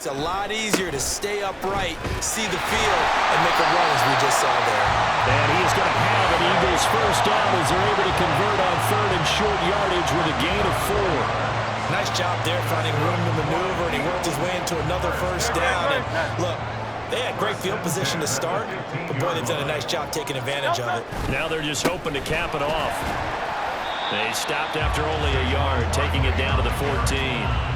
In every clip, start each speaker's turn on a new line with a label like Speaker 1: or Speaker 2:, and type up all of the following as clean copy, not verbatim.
Speaker 1: It's a lot easier to stay upright, see the field, and make a run as we just saw there.
Speaker 2: And he is going to have an Eagles first down as they're able to convert on third and short yardage with a gain of 4.
Speaker 1: Nice job there finding room to maneuver, and he worked his way into another first down. And look, they had great field position to start, but boy, they've done a nice job taking advantage of it.
Speaker 2: Now they're just hoping to cap it off. They stopped after only a yard, taking it down to the 14.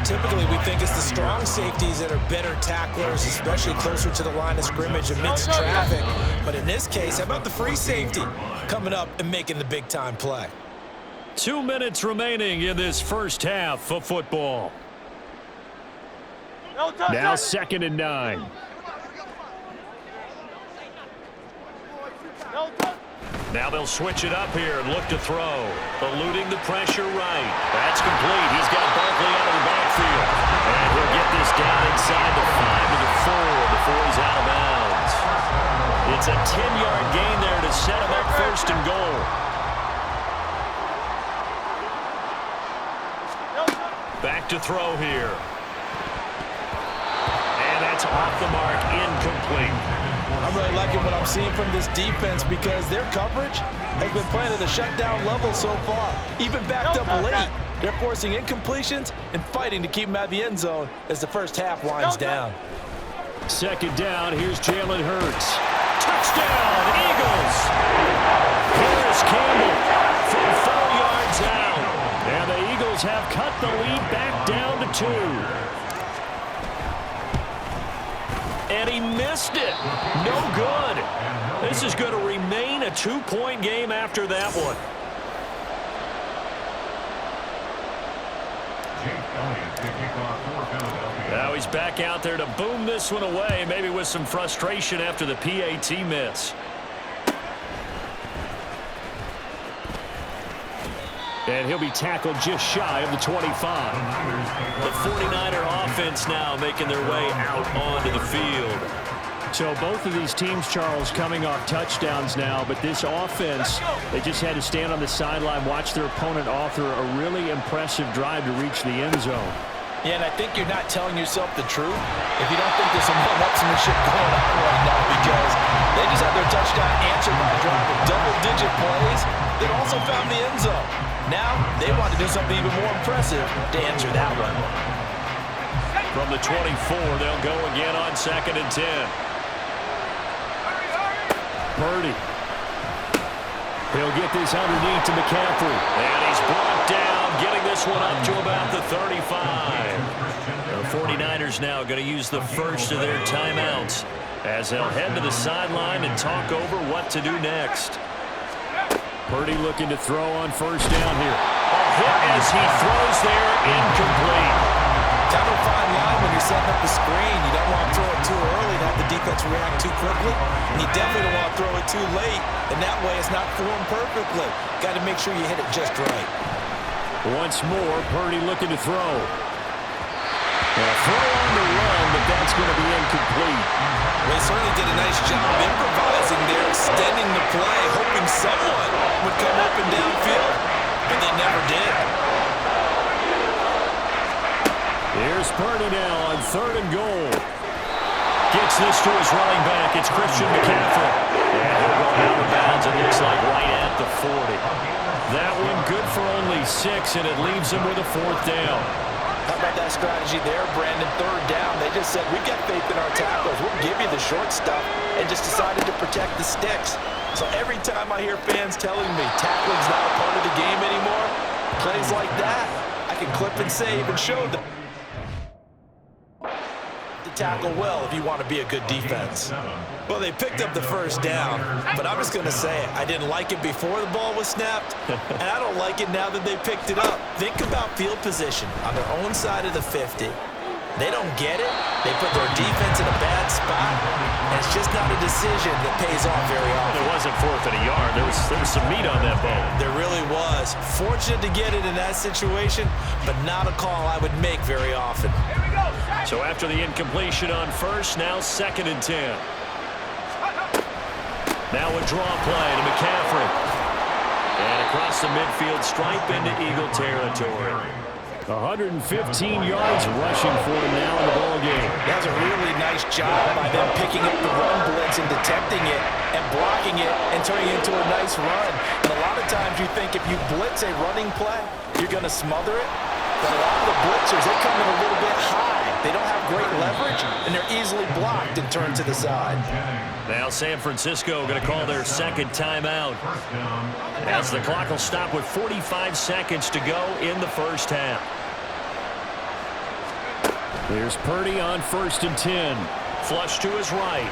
Speaker 1: Typically, we think it's the strong safeties that are better tacklers, especially closer to the line of scrimmage amidst traffic. But in this case, how about the free safety coming up and making the big-time play?
Speaker 2: 2 minutes remaining in this first half of football. Now 2nd and 9. Now they'll switch it up here and look to throw. Eluding the pressure right. That's complete. He's got Barkley out of the backfield. And he'll get this down inside the 5 to the 4 before he's out of bounds. It's a 10-yard gain there to set him up 1st and goal. Back to throw here. And that's off the mark, incomplete.
Speaker 1: I'm really liking what I'm seeing from this defense because their coverage has been playing at a shutdown level so far. Even backed up late, they're forcing incompletions and fighting to keep them out of the end zone as the first half winds down.
Speaker 2: 2nd down, here's Jalen Hurts. Touchdown, Eagles! Here's Campbell from 4 yards out. And the Eagles have cut the lead back down to 2. And he missed it. No good. This is going to remain a 2-point game after that one. Now he's back out there to boom this one away, maybe with some frustration after the PAT miss. And he'll be tackled just shy of the 25. The 49er offense now making their way out onto the field. So both of these teams, Charles, coming off touchdowns now, but this offense, they just had to stand on the sideline, watch their opponent author a really impressive drive to reach the end zone.
Speaker 1: Yeah, and I think you're not telling yourself the truth if you don't think there's some one-upsmanship going on right now, because they just had their touchdown answered by a drive of double-digit plays that also found the end zone. Now they want to do something even more impressive to answer that one.
Speaker 2: From the 24, they'll go again on 2nd and 10. Purdy. He'll get this underneath to McCaffrey. And he's brought down, getting this one up to about the 35. The 49ers now going to use the first of their timeouts as they'll head to the sideline and talk over what to do next. Purdy looking to throw on 1st down here. A hit as he throws there, incomplete.
Speaker 1: Kind of a fine line when you're setting up the screen. You don't want to throw it too early to have the defense react too quickly. And you definitely don't want to throw it too late. And that way it's not formed perfectly. Got to make sure you hit it just right.
Speaker 2: Once more, Purdy looking to throw. A throw on the run, but that's going to be incomplete.
Speaker 1: They certainly did a nice job improvising there, extending the play, hoping someone would come up and downfield, but they never did.
Speaker 2: Here's Purdy now on 3rd and goal. Gets this to his running back. It's Christian McCaffrey. And he'll go out of bounds, it looks like, right at the 40. That one good for only 6, and it leaves him with a 4th down.
Speaker 1: How about that strategy there, Brandon? 3rd down. They just said, we got faith in our tacklers. We'll give you the short stuff, and just decided to protect the sticks. So every time I hear fans telling me tackling's not a part of the game anymore, plays like that, I can clip and save and show them to tackle well if you want to be a good defense. Well, they picked up the 1st down, but I'm just going to say it. I didn't like it before the ball was snapped, and I don't like it now that they picked it up. Think about field position on their own side of the 50. They don't get it. They put their defense in a bad spot, and it's just not a decision that pays off very often.
Speaker 2: It wasn't 4th and a yard. There was some meat on that ball.
Speaker 1: There really was. Fortunate to get it in that situation, but not a call I would make very often.
Speaker 2: So after the incompletion on 1st, now 2nd and 10. Now a draw play to McCaffrey. And across the midfield stripe into Eagle territory. 115 yards rushing for him now in the ballgame.
Speaker 1: That's a really nice job by them picking up the run blitz and detecting it and blocking it and turning it into a nice run. And a lot of times you think if you blitz a running play, you're going to smother it. But a lot of the blitzers, they come in a little bit high. They don't have great leverage, and they're easily blocked and turned to the side.
Speaker 2: Now San Francisco going to call their second timeout, as the clock will stop with 45 seconds to go in the first half. Here's Purdy on 1st and 10. Flush to his right.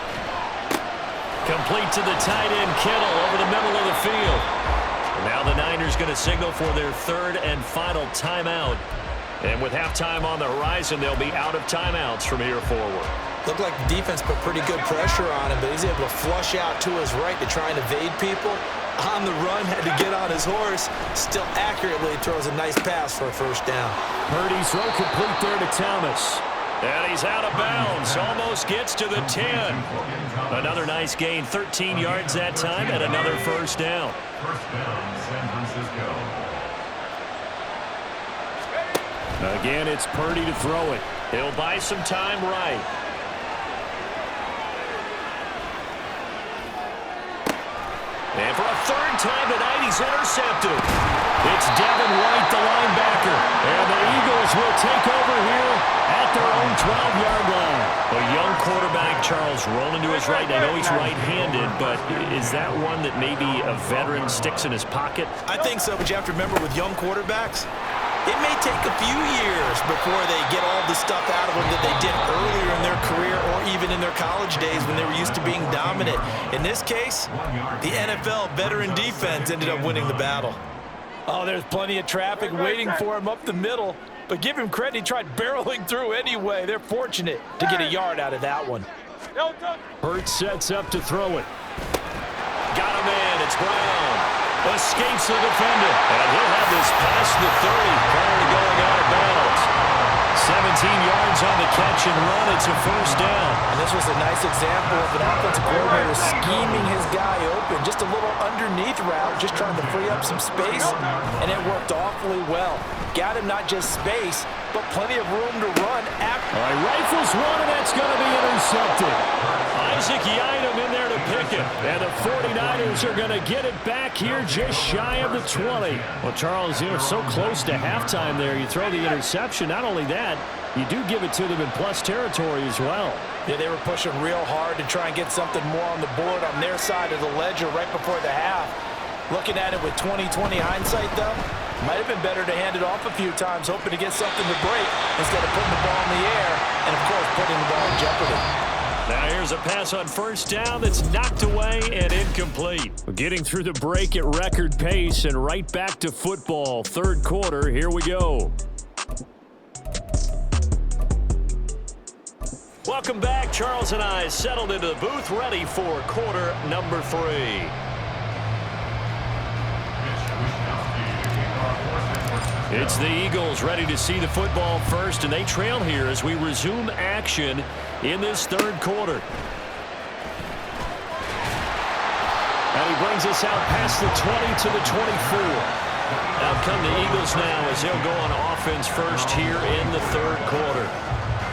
Speaker 2: Complete to the tight end, Kittle, over the middle of the field. Now the Niners going to signal for their third and final timeout. And with halftime on the horizon, they'll be out of timeouts from here forward.
Speaker 1: Looked like the defense put pretty good pressure on him, but he's able to flush out to his right to try and evade people. On the run, had to get on his horse. Still accurately throws a nice pass for a first down.
Speaker 2: Purdy's throw complete there to Thomas. And he's out of bounds. Almost gets to the 10. Another nice gain, 13 yards that time, and another first down.
Speaker 3: First down, San Francisco.
Speaker 2: Again, it's Purdy to throw it. He'll buy some time right. And for a third time tonight, he's intercepted. It's Devin White, the linebacker. And the Eagles will take over here at their own 12-yard line. A young quarterback, Charles, rolling to his right. I know he's right-handed, but is that one that maybe a veteran sticks in his pocket?
Speaker 1: I think so, but you have to remember with young quarterbacks, it may take a few years before they get all the stuff out of them that they did earlier in their career or even in their college days when they were used to being dominant. In this case, the NFL veteran defense ended up winning the battle. Oh, there's plenty of traffic waiting for him up the middle. But give him credit, he tried barreling through anyway. They're fortunate to get a yard out of that one.
Speaker 2: Hurts sets up to throw it. Got him in. It's Brown. Escapes the defender. And he'll have this past the 30 prior to going out of bounds. 17 yards on the catch and run. It's a first down.
Speaker 1: And this was a nice example of an offensive coordinator scheming his guy open. Just a little underneath route, just trying to free up some space. And it worked awfully well. Got him not just space, but plenty of room to run.
Speaker 2: All right, rifles one, and that's going to be intercepted. Isaac Yiadom in there to pick it. And the 49ers are going to get it back here just shy of the 20. Well, Charles, you're so close to halftime there. You throw the interception. Not only that, you do give it to them in plus territory as well.
Speaker 1: Yeah, they were pushing real hard to try and get something more on the board on their side of the ledger right before the half. Looking at it with 20/20 hindsight, though, might have been better to hand it off a few times, hoping to get something to break instead of putting the ball in the air and, of course, putting the ball in jeopardy.
Speaker 2: Now here's a pass on first down that's knocked away and incomplete. Getting through the break at record pace and right back to football. Third quarter, here we go. Welcome back. Charles and I settled into the booth, ready for quarter number 3. It's the Eagles ready to see the football first, and they trail here as we resume action in this third quarter. And he brings us out past the 20 to the 24. Out come the Eagles now as they'll go on offense first here in the third quarter.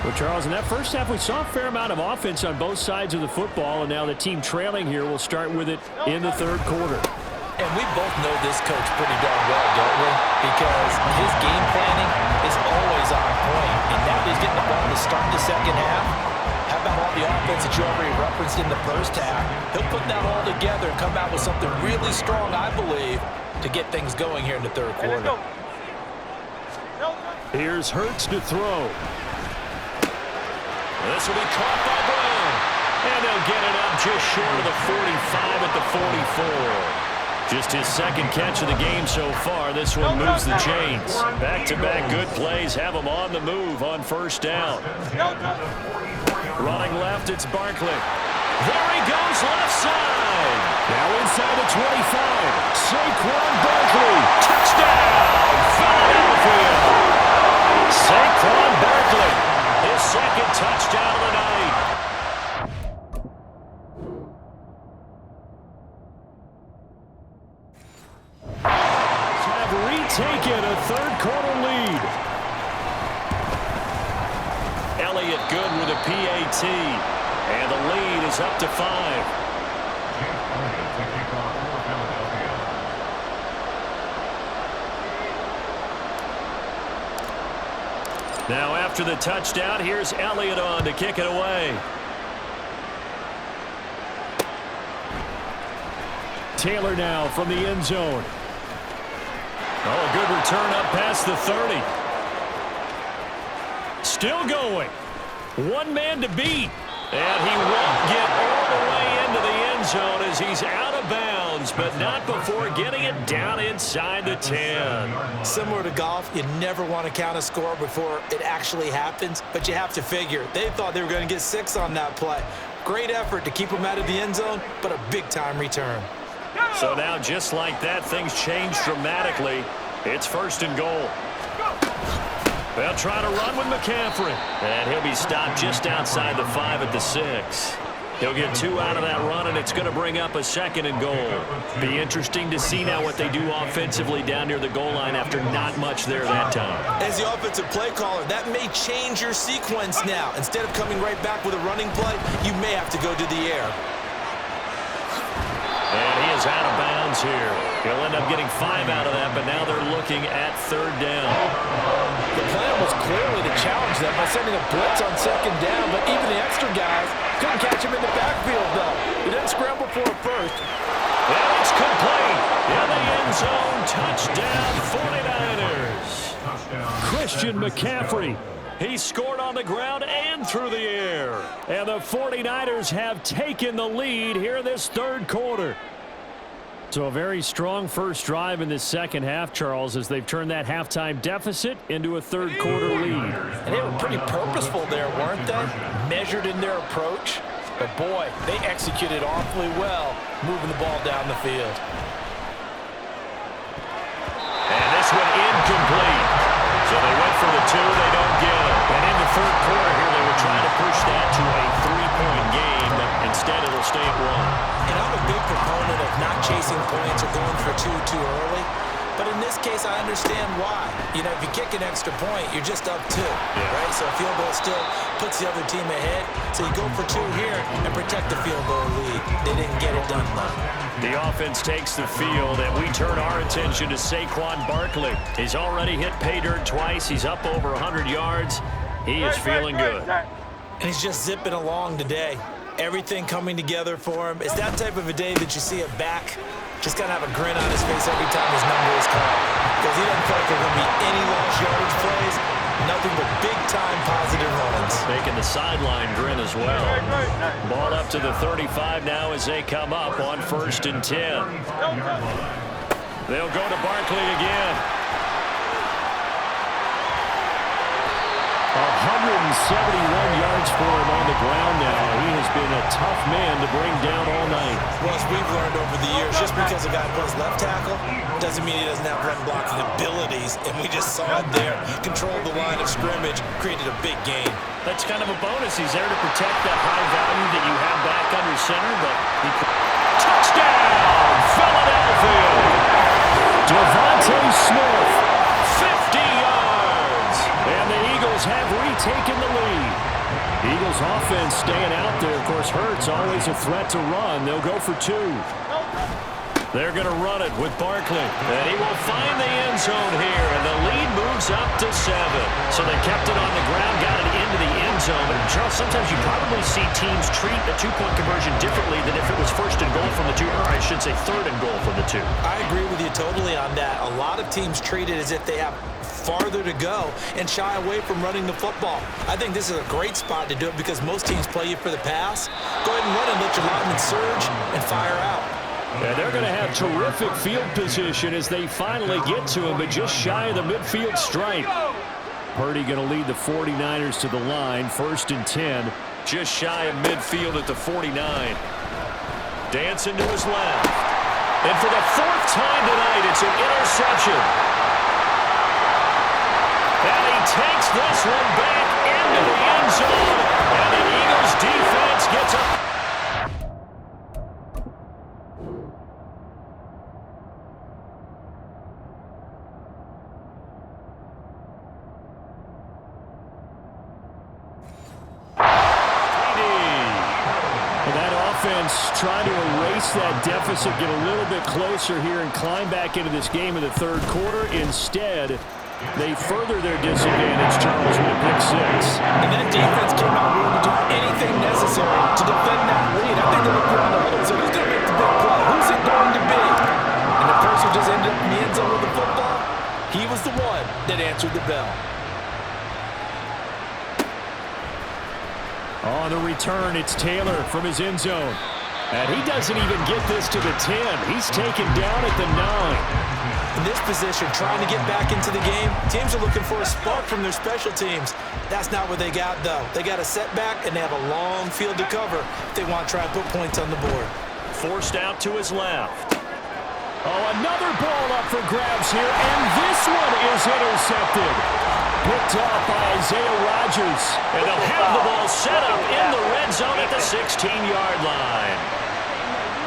Speaker 2: Well, Charles, in that first half, we saw a fair amount of offense on both sides of the football, and now the team trailing here will start with it in the third quarter.
Speaker 1: And we both know this coach pretty darn well, don't we? Because his game planning is always on point. And now he's getting the ball to start the second half. How about all the offense that you already referenced in the first half? He'll put that all together and come out with something really strong, I believe, to get things going here in the third quarter.
Speaker 2: Here's Hurts to throw. This will be caught by Brown. And they'll get it up just short of the 45 at the 44. Just his second catch of the game so far. This one moves the chains. Back-to-back good plays have him on the move on first down. Running left, it's Barkley. There he goes, left side. Now inside the 25. Saquon Barkley. Touchdown, Philadelphia. Saquon Barkley, his second touchdown of the night. Taken a third quarter lead. good with a PAT. And the lead is up to 5. Now after the touchdown, here's Elliott on to kick it away. Taylor now from the end zone. Oh, good return up past the 30. Still going. One man to beat. And he won't get all the way into the end zone as he's out of bounds, but not before getting it down inside the 10.
Speaker 1: Similar to golf, you never want to count a score before it actually happens, but you have to figure. They thought they were going to get 6 on that play. Great effort to keep them out of the end zone, but a big-time return.
Speaker 2: So now, just like that, things change dramatically. It's 1st and goal. They'll try to run with McCaffrey. And he'll be stopped just outside the 5 at the 6. He'll get 2 out of that run, and it's going to bring up a 2nd and goal. Be interesting to see now what they do offensively down near the goal line after not much there that time.
Speaker 1: As the offensive play caller, that may change your sequence now. Instead of coming right back with a running play, you may have to go to the air.
Speaker 2: And he is out of bounds here. He'll end up getting 5 out of that, but now they're looking at 3rd down.
Speaker 1: The plan was clearly to challenge them by sending a blitz on 2nd down, but even the extra guys couldn't catch him in the backfield, though. He didn't scramble for it first.
Speaker 2: And it's complete. In the end zone, touchdown 49ers. Christian McCaffrey. He scored on the ground and through the air. And the 49ers have taken the lead here this 3rd quarter. So a very strong first drive in this second half, Charles, as they've turned that halftime deficit into a 3rd quarter lead.
Speaker 1: And they were pretty purposeful there, weren't they? Measured in their approach. But, boy, they executed awfully well moving the ball down the field.
Speaker 2: And this one incomplete. So they went for the 2, they don't get it. And in the 3rd quarter here, they were trying to push that to a 3-point game, but instead it'll stay at 1.
Speaker 1: And I'm a big proponent of not chasing points or going for 2 too early. But in this case, I understand why. You know, if you kick an extra point, you're just up 2, right? So a field goal still puts the other team ahead. So you go for 2 here and protect the field goal lead. They didn't get it done, though.
Speaker 2: The offense takes the field, and we turn our attention to Saquon Barkley. He's already hit pay dirt twice. He's up over 100 yards. He is feeling good.
Speaker 1: And he's just zipping along today. Everything coming together for him. It's that type of a day that you see a back just kind of have a grin on his face every time his number is called. Because he doesn't feel like there are going to be any lost yardage plays. Nothing but big-time positive runs.
Speaker 2: Making the sideline grin as well. Ball up to the 35 now as they come up on 1st and 10. They'll go to Barkley again. 171 yards for him on the ground now. He has been a tough man to bring down all night.
Speaker 1: Well, as we've learned over the years, just because a guy plays left tackle doesn't mean he doesn't have run blocking abilities. And we just saw it there. Controlled the line of scrimmage, created a big gain.
Speaker 2: That's kind of a bonus. He's there to protect that high value that you have back under center. But he... Touchdown, Philadelphia! Devontae Smith, 50 yards. And the Eagles have retaken the lead. Eagles offense staying out there. Of course, Hurts always a threat to run. They'll go for 2. They're going to run it with Barkley. And he will find the end zone here. And the lead moves up to 7. So they kept it on the ground, got it into the end zone. But, Charles, sometimes you probably see teams treat a 2-point conversion differently than if it was 1st and goal from the 2, or I should say 3rd and goal from the 2.
Speaker 1: I agree with you totally on that. A lot of teams treat it as if they have farther to go and shy away from running the football. I think this is a great spot to do it because most teams play you for the pass. Go ahead and run and let your linemen surge and fire out.
Speaker 2: And they're going to have terrific field position as they finally get to him, but just shy of the midfield stripe. Purdy going to lead the 49ers to the line, 1st and 10. Just shy of midfield at the 49. Dancing to his left. And for the 4th time tonight, it's an interception. And he takes this one back into the end zone. And the Eagles defense gets up. offense trying to erase that deficit, get a little bit closer here, and climb back into this game in the third quarter. Instead, they further their disadvantage, Charles, with a pick six.
Speaker 1: And that defense came out willing to do anything necessary to defend that lead. I think they looked around the huddle and said, who's going to make the big play? Who's it going to be? And the person who just ended up in the end zone with the football, he was the one that answered the bell.
Speaker 2: On the return, it's Taylor from his end zone. And he doesn't even get this to the 10. He's taken down at the 9.
Speaker 1: In this position, trying to get back into the game, teams are looking for a spark from their special teams. That's not what they got, though. They got a setback, and they have a long field to cover if they want to try and put points on the board.
Speaker 2: Forced out to his left. Oh, another ball up for grabs here, and this one is intercepted. Picked up by Isaiah Rodgers. And they'll have the ball set up in the red zone at the 16-yard line.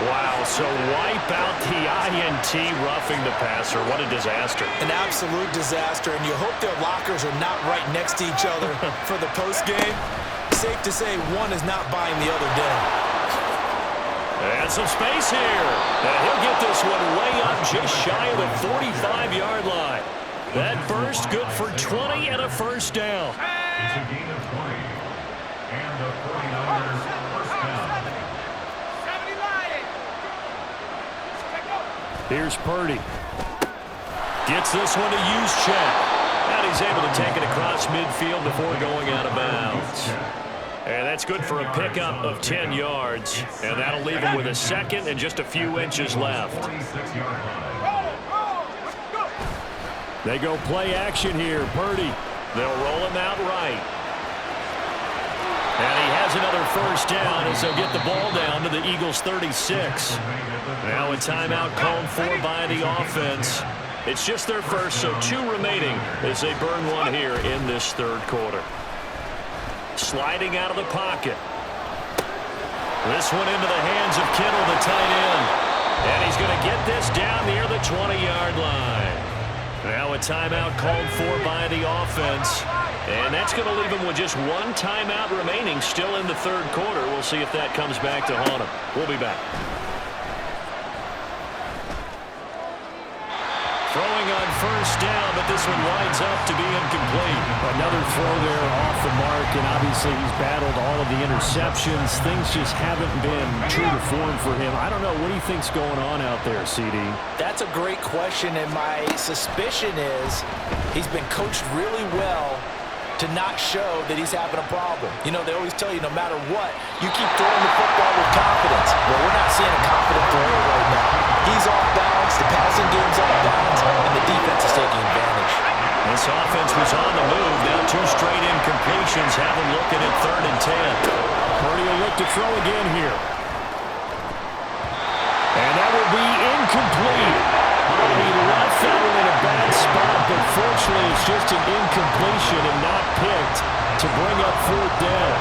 Speaker 2: Wow, so wipe out the INT roughing the passer. What a disaster.
Speaker 1: An absolute disaster, and you hope their lockers are not right next to each other for the postgame. Safe to say one is not buying the other down.
Speaker 2: And some space here. And he'll get this one way up just shy of the 45-yard line. That burst good for 20 and a first down.
Speaker 3: It's a gain of 20. And the 49ers first down.
Speaker 2: Here's Purdy. Gets this one to use check. And he's able to take it across midfield before going out of bounds. And that's good for a pickup of 10 yards. And that'll leave him with a second and just a few inches left.
Speaker 3: 46-yard line.
Speaker 2: They go play action here. Purdy. They'll roll him out right. And he has another first down as they'll get the ball down to the Eagles' 36. Now a timeout called for by the offense. It's just their first, so 2 remaining as they burn one here in this third quarter. Sliding out of the pocket. This one into the hands of Kittle, the tight end. And he's going to get this down near the 20-yard line. Now a timeout called for by the offense. And that's going to leave him with just 1 timeout remaining still in the third quarter. We'll see if that comes back to haunt him. We'll be back. Throwing on first down, but this one winds up to be incomplete. Another throw there off the mark, and obviously he's battled all of the interceptions. Things just haven't been true to form for him. I don't know. What do you think's going on out there, CD?
Speaker 1: That's a great question, and my suspicion is he's been coached really well to not show that he's having a problem. You know, they always tell you no matter what, you keep throwing the football with confidence. Well, we're not seeing a confident thrower right now. He's off balance, the passing game's off balance, and the defense is taking advantage.
Speaker 2: This offense was on the move. Now 2 straight incompletions have him looking at 3rd and 10. Purdy will look to throw again here. And that will be incomplete. He left that one in a bad spot, but fortunately it's just an incompletion and not picked to bring up 4th down.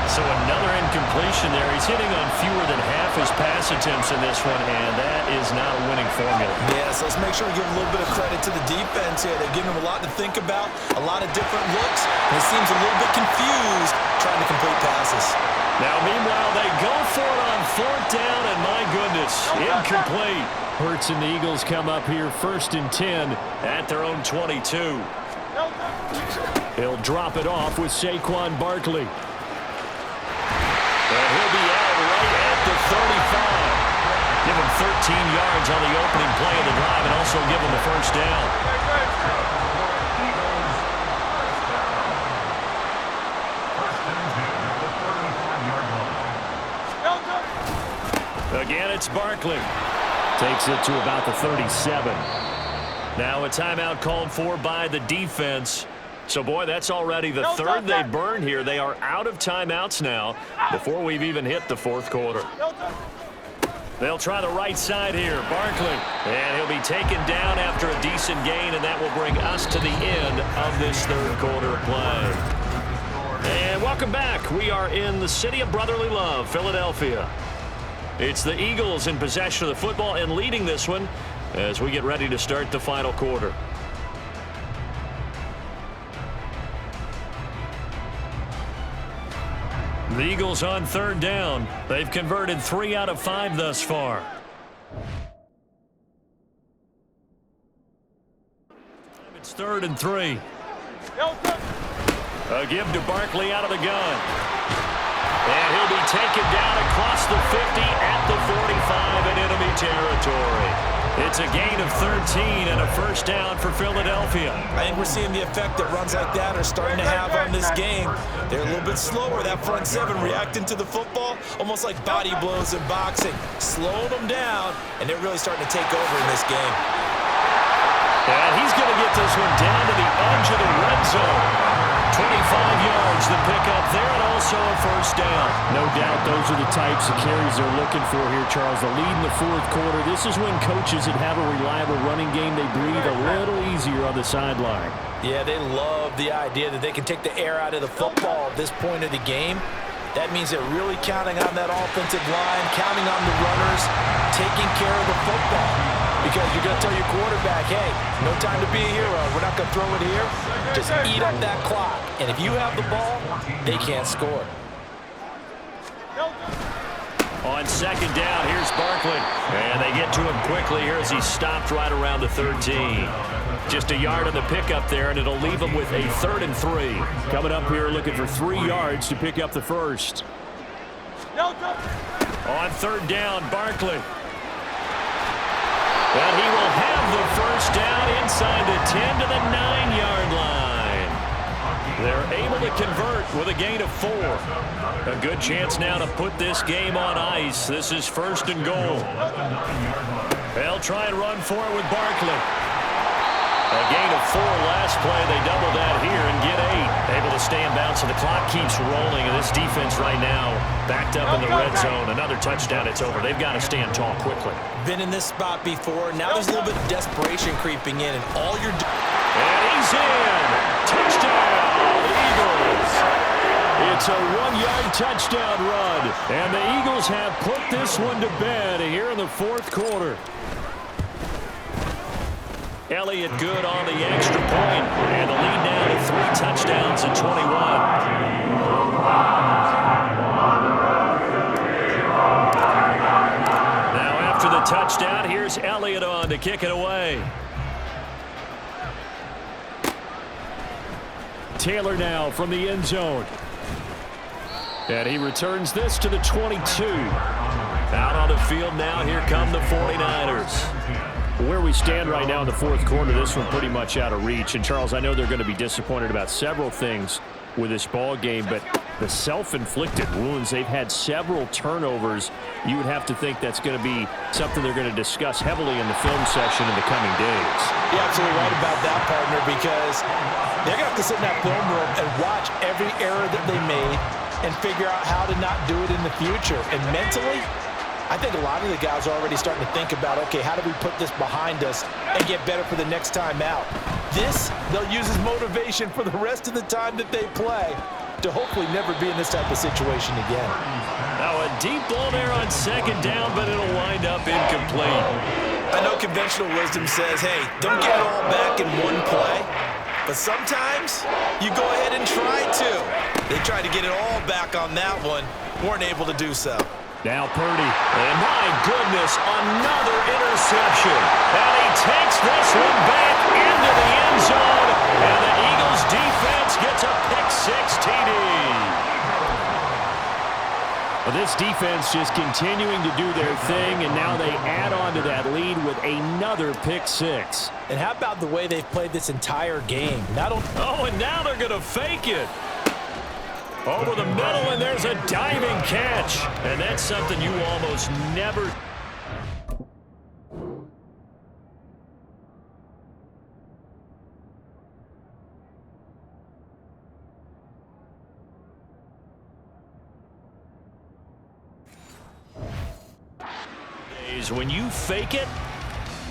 Speaker 2: So another incompletion there. He's hitting on fewer than half his pass attempts in this one, and that is not a winning formula.
Speaker 1: Yes, let's make sure we give a little bit of credit to the defense here. They're giving him a lot to think about, a lot of different looks, and he seems a little bit confused trying to complete passes.
Speaker 2: Now, meanwhile, they go for it on 4th down, and my goodness, incomplete. Hurts and the Eagles come up here 1st and 10 at their own 22. He'll drop it off with Saquon Barkley. And he'll be out right at the 35. Give him 13 yards on the opening play of the drive and also give him the first down. Again, it's Barkley. Takes it to about the 37. Now a timeout called for by the defense. So, boy, that's already the 3rd they burn here. They are out of timeouts now before we've even hit the 4th quarter. They'll try the right side here. Barkley. And he'll be taken down after a decent gain, and that will bring us to the end of this 3rd quarter of play. And welcome back. We are in the city of brotherly love, Philadelphia. It's the Eagles in possession of the football and leading this one as we get ready to start the final quarter. The Eagles on third down. They've converted 3 out of 5 thus far. It's 3rd and 3. A give to Barkley out of the gun. And he'll be taken down across the 50 at the 45 in enemy territory. It's a gain of 13 and a first down for Philadelphia.
Speaker 1: I think we're seeing the effect that runs like that are starting to have on this game. They're a little bit slower, that front seven reacting to the football, almost like body blows in boxing. Slowing them down, and they're really starting to take over in this game.
Speaker 2: And he's going to get this one down to the edge of the red zone. 25 yards the pickup there, and also a first down.
Speaker 4: No doubt those are the types of carries they're looking for here, Charles. The lead in the fourth quarter. This is when coaches that have a reliable running game, they breathe a little easier on the sideline.
Speaker 1: Yeah, they love the idea that they can take the air out of the football at this point of the game. That means they're really counting on that offensive line, counting on the runners, taking care of the football. Because you're going to tell your quarterback, hey, no time to be a hero. We're not going to throw it here. Just eat up that clock. And if you have the ball, they can't score.
Speaker 2: On second down, here's Barkley. And they get to him quickly here as he stopped right around the 13. Just a yard on the pickup there, and it'll leave him with a 3rd and 3.
Speaker 4: Coming up here looking for 3 yards to pick up the first.
Speaker 2: On third down, Barkley. And he will have the first down inside the 10 to the 9-yard line. They're able to convert with a gain of 4. A good chance now to put this game on ice. This is 1st and goal. They'll try and run for it with Barkley. A gain of 4 last play. They double that here and get 8. Able to stay in bounds, so the clock keeps rolling. And this defense right now backed up in the red zone. Another touchdown, it's over. They've got to stand tall quickly.
Speaker 1: Been in this spot before. Now there's a little bit of desperation creeping in. And all you're doing...
Speaker 2: And he's in. Touchdown, Eagles.
Speaker 4: It's a 1-yard touchdown run. And the Eagles have put this one to bed here in the fourth quarter.
Speaker 2: Elliott good on the extra point, and the lead now to 3 touchdowns and 21. Now after the touchdown, here's Elliott on to kick it away.
Speaker 4: Taylor now from the end zone. And he returns this to the 22.
Speaker 2: Out on the field now, here come the 49ers.
Speaker 4: Where we stand right now in the fourth quarter, this one pretty much out of reach. And, Charles, I know they're going to be disappointed about several things with this ball game, but the self-inflicted wounds, they've had several turnovers. You would have to think that's going to be something they're going to discuss heavily in the film session in the coming days.
Speaker 1: You're absolutely right about that, partner, because they're going to have to sit in that film room and watch every error that they made and figure out how to not do it in the future. And mentally, I think a lot of the guys are already starting to think about, okay, how do we put this behind us and get better for the next time out? This, they'll use as motivation for the rest of the time that they play to hopefully never be in this type of situation again.
Speaker 2: Now a deep ball there on second down, but it'll wind up incomplete.
Speaker 1: I know conventional wisdom says, hey, don't get it all back in one play. But sometimes you go ahead and try to. They tried to get it all back on that one, weren't able to do so.
Speaker 4: Now Purdy.
Speaker 2: And my goodness, another interception. And he takes this one back into the end zone. And the Eagles defense gets a pick-6 TD.
Speaker 4: Well, this defense just continuing to do their thing, and now they add on to that lead with another pick-6.
Speaker 1: And how about the way they've played this entire game?
Speaker 2: Oh, and now they're going to fake it. Over the middle, and there's a diving catch. And that's something you almost never... When you fake it,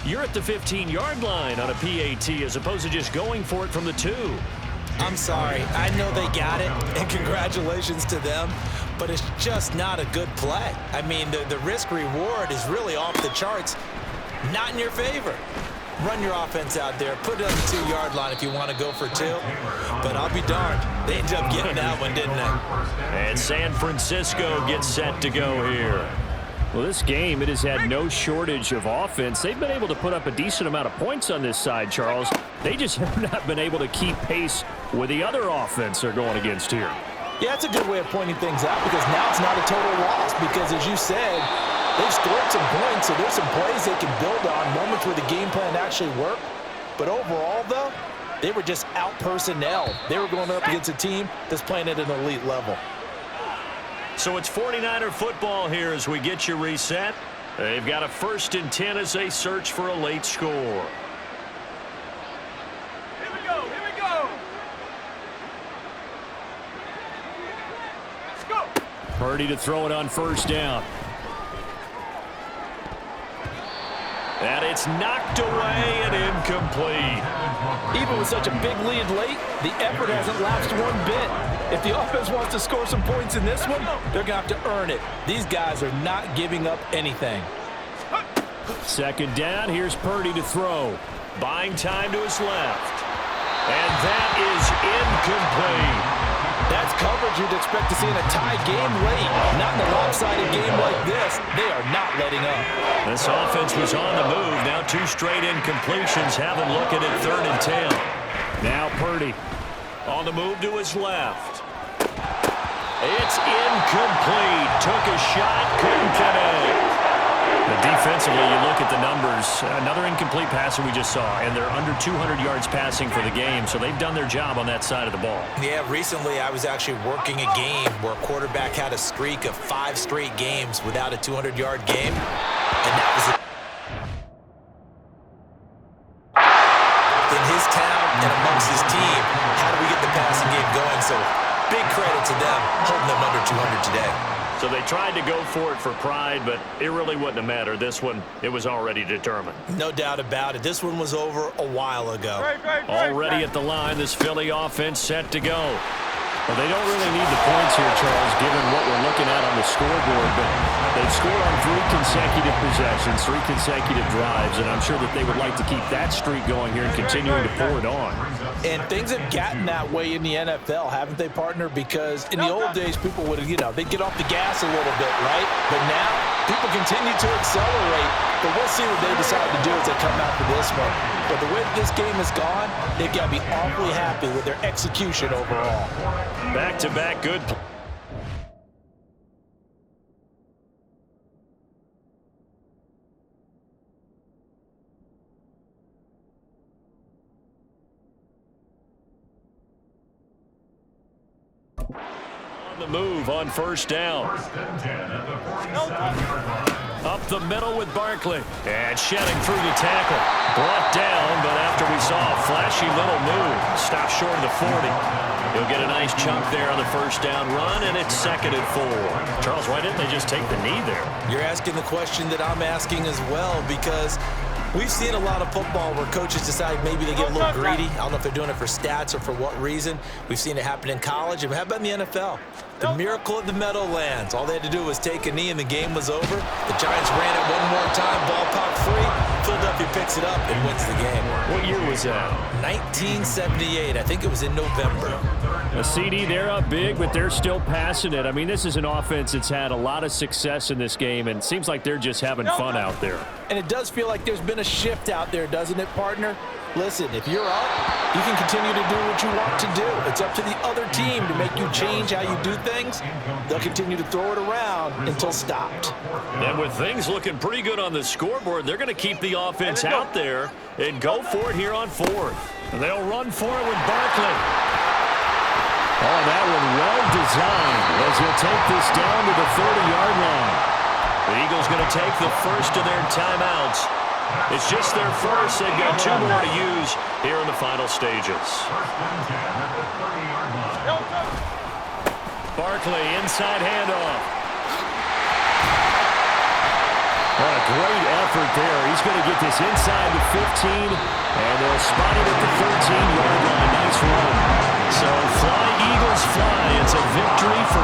Speaker 2: you're at the 15-yard line on a PAT as opposed to just going for it from the 2.
Speaker 1: I'm sorry. I know they got it, and congratulations to them, but it's just not a good play. I mean, the risk-reward is really off the charts, not in your favor. Run your offense out there. Put it on the 2-yard line if you want to go for 2. But I'll be darned. They ended up getting that one, didn't they?
Speaker 2: And San Francisco gets set to go here.
Speaker 4: Well, this game, it has had no shortage of offense. They've been able to put up a decent amount of points on this side, Charles. They just have not been able to keep pace with the other offense they're going against here.
Speaker 1: Yeah, that's a good way of pointing things out because now it's not a total loss because, as you said, they've scored some points, so there's some plays they can build on, moments where the game plan actually worked. But overall, though, they were just out-personnel. They were going up against a team that's playing at an elite level.
Speaker 2: So it's 49er football here as we get you reset. They've got a 1st and 10 as they search for a late score.
Speaker 5: Here we go, here we go. Let's go.
Speaker 4: Purdy to throw it on 1st down.
Speaker 2: And it's knocked away and incomplete.
Speaker 1: Even with such a big lead late, the effort hasn't lapsed one bit. If the offense wants to score some points in this one, they're going to have to earn it. These guys are not giving up anything.
Speaker 4: 2nd down, here's Purdy to throw.
Speaker 2: Buying time to his left. And that is incomplete.
Speaker 1: That's coverage you'd expect to see in a tie game late. Not in a lopsided game like this. They are not letting up.
Speaker 2: This offense was on the move. Now 2 straight incompletions. Have them looking at 3rd and 10.
Speaker 4: Now Purdy.
Speaker 2: On the move to his left. It's incomplete. Took a shot, couldn't connect.
Speaker 4: But defensively, you look at the numbers. Another incomplete passer we just saw, and they're under 200 yards passing for the game, so they've done their job on that side of the ball.
Speaker 1: Yeah, recently I was actually working a game where a quarterback had a streak of 5 straight games without a 200-yard game, and that was in his town and amongst his team. How do we get the passing game going? So big credit to them holding them under 200 today.
Speaker 2: So they tried to go for it for pride, but it really wouldn't have mattered. This one, it was already determined.
Speaker 1: No doubt about it. This one was over a while ago.
Speaker 2: Already at the line, this Philly offense set to go.
Speaker 4: Well, they don't really need the points here, Charles, given what we're looking at on the scoreboard, but they've scored on 3 consecutive possessions, 3 consecutive drives, and I'm sure that they would like to keep that streak going here and continuing to pour it on.
Speaker 1: And things have gotten that way in the NFL, haven't they, partner? Because in the old days, people would, they'd get off the gas a little bit, right? But now, people continue to accelerate, but we'll see what they decide to do as they come out for this one. But the way this game has gone, they've got to be awfully happy with their execution overall.
Speaker 2: Back-to-back good play. On the move on 1st down. Up the middle with Barkley. And shedding through the tackle. Brought down, but after we saw a flashy little move, stopped short of the 40. He'll get a nice chunk there on the 1st down run, and it's 2nd and 4.
Speaker 4: Charles, why didn't they just take the knee there?
Speaker 1: You're asking the question that I'm asking as well, because we've seen a lot of football where coaches decide maybe they get a little greedy. I don't know if they're doing it for stats or for what reason. We've seen it happen in college. And how about in the NFL? The miracle of the Meadowlands. All they had to do was take a knee and the game was over. The Giants ran it one more time. Ball popped free. Philadelphia picks it up and wins the game.
Speaker 4: What year was that?
Speaker 1: 1978. I think it was in November.
Speaker 4: A CD, they're up big, but they're still passing it. I mean, this is an offense that's had a lot of success in this game, and it seems like they're just having fun out there.
Speaker 1: And it does feel like there's been a shift out there, doesn't it, partner? Listen, if you're up, you can continue to do what you want to do. It's up to the other team to make you change how you do things. They'll continue to throw it around until stopped.
Speaker 2: And with things looking pretty good on the scoreboard, they're going to keep the offense out there and go for it here on 4th. And they'll run for it with Barkley.
Speaker 4: Oh, that one well designed as he'll take this down to the 30-yard line.
Speaker 2: The Eagles going to take the first of their timeouts. It's just their first. They've got 2 more to use here in the final stages. Barkley, inside handoff.
Speaker 4: What a great effort there. He's going to get this inside the 15, and they'll spot it at the 13-yard line. Nice run.
Speaker 2: So fly, Eagles, fly. It's a victory for